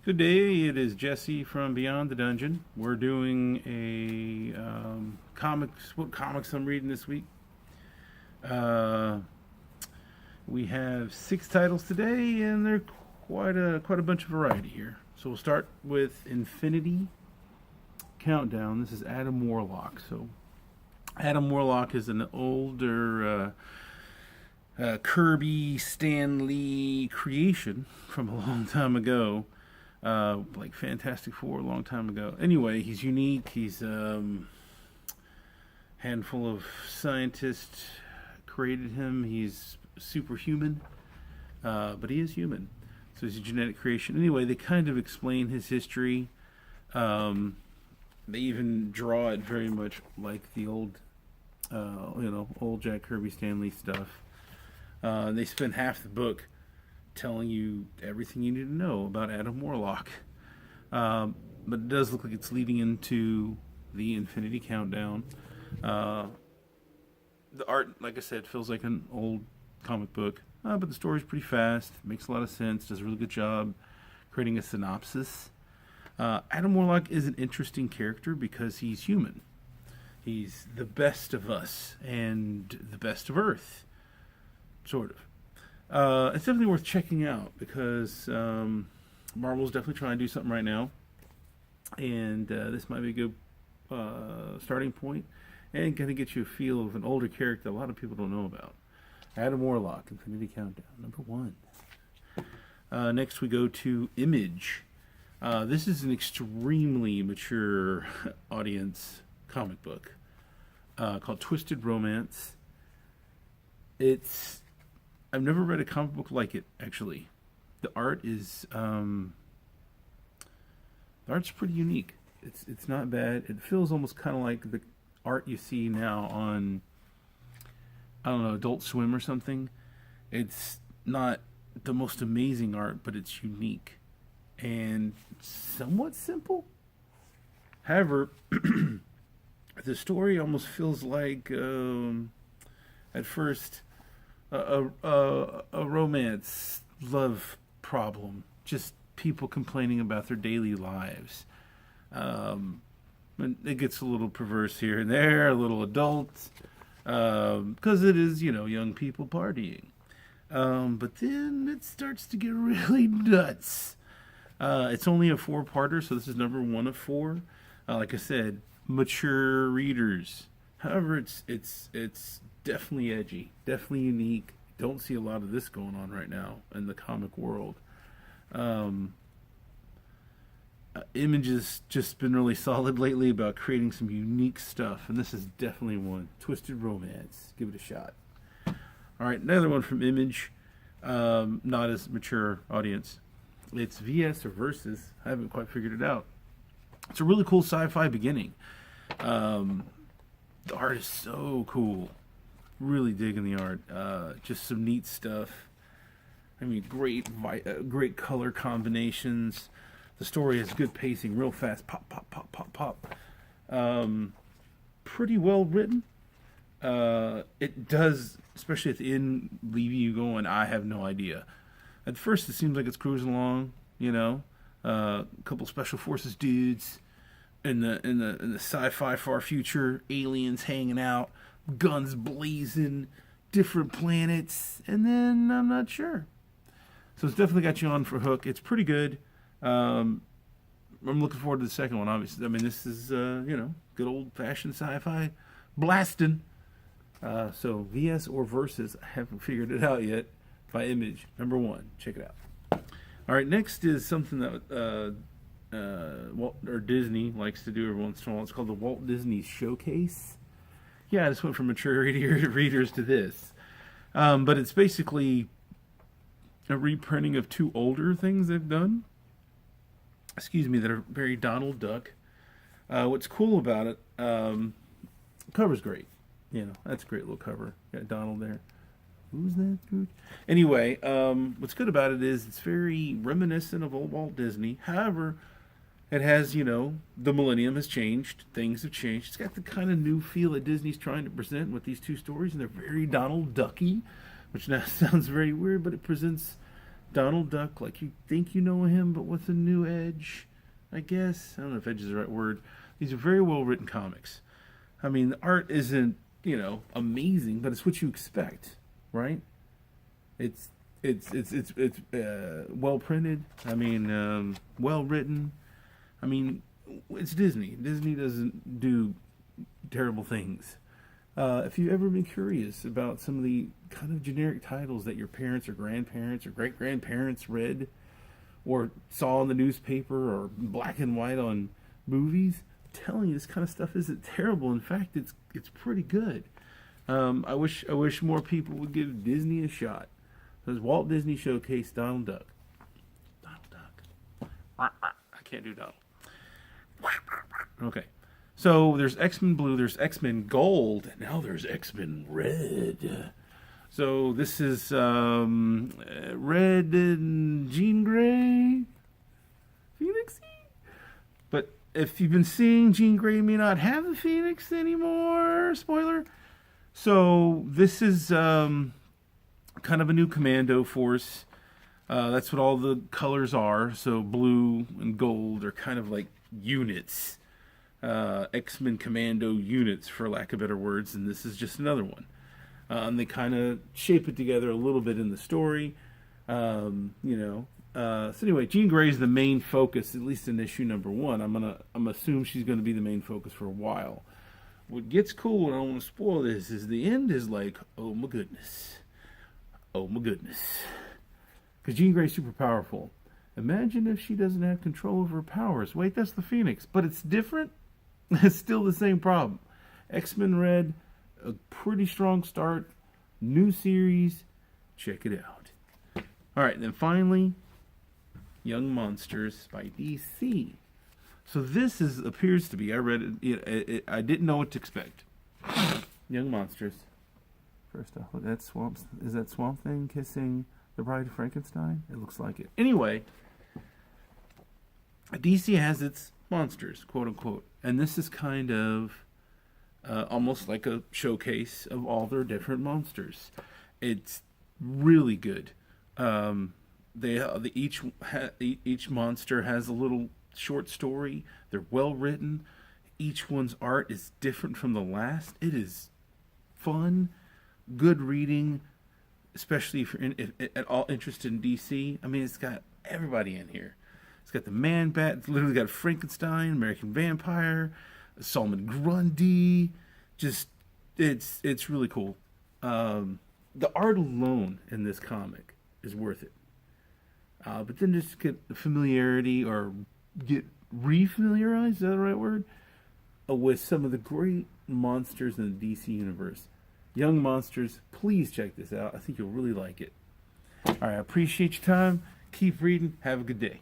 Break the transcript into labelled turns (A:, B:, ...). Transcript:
A: Good day. It is Jesse from Beyond the Dungeon. We're doing a comics. What comics I'm reading this week? Uh, we have 6 titles today, and they're quite a bunch of variety here. So we'll start with Infinity Countdown. This is Adam Warlock. So Adam Warlock is an older Kirby Stan Lee creation from a long time ago. Like Fantastic Four a long time ago. Anyway, he's unique. He's handful of scientists created him. He's superhuman, but he is human. So he's a genetic creation. Anyway, they kind of explain his history. They even draw it very much like the old, old Jack Kirby Stan Lee stuff. They spend half the book telling you everything you need to know about Adam Warlock. But it does look like it's leading into the Infinity Countdown. The art, like I said, feels like an old comic book, but the story's pretty fast, makes a lot of sense, does a really good job creating a synopsis. Adam Warlock is an interesting character because he's human. He's the best of us and the best of Earth, sort of. It's definitely worth checking out because Marvel's definitely trying to do something right now, and this might be a good starting point, and kind of get you a feel of an older character a lot of people don't know about. Adam Warlock, Infinity Countdown, number 1. Next we go to Image. This is an extremely mature audience comic book called Twisted Romance. I've never read a comic book like it, actually. The art is the art's pretty unique. It's not bad. It feels almost kind of like the art you see now on, I don't know, Adult Swim or something. It's not the most amazing art, but it's unique and somewhat simple. However, the story almost feels like at first a romance love problem, just people complaining about their daily lives. And it gets a little perverse here and there, a little adult, because it is, young people partying. But then it starts to get really nuts. It's only a 4-parter, so this is number 1 of 4. Like I said, mature readers. However, it's definitely edgy, definitely unique. Don't see a lot of this going on right now in the comic world. Image has just been really solid lately about creating some unique stuff, and this is definitely one. Twisted Romance. Give it a shot. All right, another one from Image. Not as mature audience. It's VS or Versus. I haven't quite figured it out. It's a really cool sci-fi beginning. The art is so cool. Really digging the art. Just some neat stuff. I mean, great color combinations. The story has good pacing, real fast. Pop, pop, pop, pop, pop. Pretty well written. It does, especially at the end, leave you going, I have no idea. At first, it seems like it's cruising along. A couple special forces dudes in the sci-fi far future, aliens hanging out, guns blazing, different planets, and then I'm not sure. So it's definitely got you on for a hook. It's pretty good. I'm looking forward to the second one, obviously. I mean, this is, good old-fashioned sci-fi blasting. So VS or Versus, I haven't figured it out yet, by Image, number 1. Check it out. All right, next is something that Walt or Disney likes to do every once in a while. It's called the Walt Disney Showcase. Yeah, I just went from mature readers to this. But it's basically a reprinting of 2 older things they've done. That are very Donald Duck. What's cool about it, cover's great. That's a great little cover. Got Donald there. Who's that? Anyway, what's good about it is it's very reminiscent of old Walt Disney. However, it has, the millennium has changed. Things have changed. It's got the kind of new feel that Disney's trying to present with these 2 stories, and they're very Donald Ducky, which now sounds very weird, but it presents Donald Duck, like you think you know him, but with a new edge, I guess. I don't know if edge is the right word. These are very well written comics. I mean, the art isn't, amazing, but it's what you expect, right? It's well printed. I mean, well written. I mean, it's Disney. Disney doesn't do terrible things. If you've ever been curious about some of the kind of generic titles that your parents or grandparents or great grandparents read or saw in the newspaper or black and white on movies, I'm telling you, this kind of stuff isn't terrible. In fact, it's pretty good. I wish more people would give Disney a shot. There's Walt Disney Showcase Donald Duck. Donald Duck. I can't do Donald. Okay. So there's X-Men Blue, there's X-Men Gold, and now there's X-Men Red. So this is Red and Jean Grey, Phoenix. But if you've been seeing, Jean Grey may not have the Phoenix anymore. Spoiler. So this is kind of a new commando force. That's what all the colors are. So blue and gold are kind of like units. X-Men Commando units, for lack of better words, and this is just another one. And they kind of shape it together a little bit in the story, So anyway, Jean Grey is the main focus, at least in issue number 1. I'm assume she's gonna be the main focus for a while. What gets cool, and I don't want to spoil this, is the end is like, oh my goodness, because Jean Grey's super powerful. Imagine if she doesn't have control over her powers. Wait, that's the Phoenix, but it's different. It's still the same problem. X-Men Red, a pretty strong start. New series. Check it out. All right, then finally, Young Monsters by DC. So this appears to be, I read it, I didn't know what to expect. Young Monsters. First off, look, is that Swamp Thing kissing the Bride of Frankenstein? It looks like it. Anyway, DC has its monsters, quote unquote, and this is kind of almost like a showcase of all their different monsters. It's really good. Each monster has a little short story. They're well written. Each one's art is different from the last. It is fun, good reading, especially if you're at all interested in DC. I mean, it's got everybody in here. It's got the Man-Bat. It's literally got Frankenstein, American Vampire, Solomon Grundy. Just, it's really cool. The art alone in this comic is worth it. But then just get the familiarity or get refamiliarized, is that the right word? With some of the great monsters in the DC universe. Young Monsters, please check this out. I think you'll really like it. All right, I appreciate your time. Keep reading. Have a good day.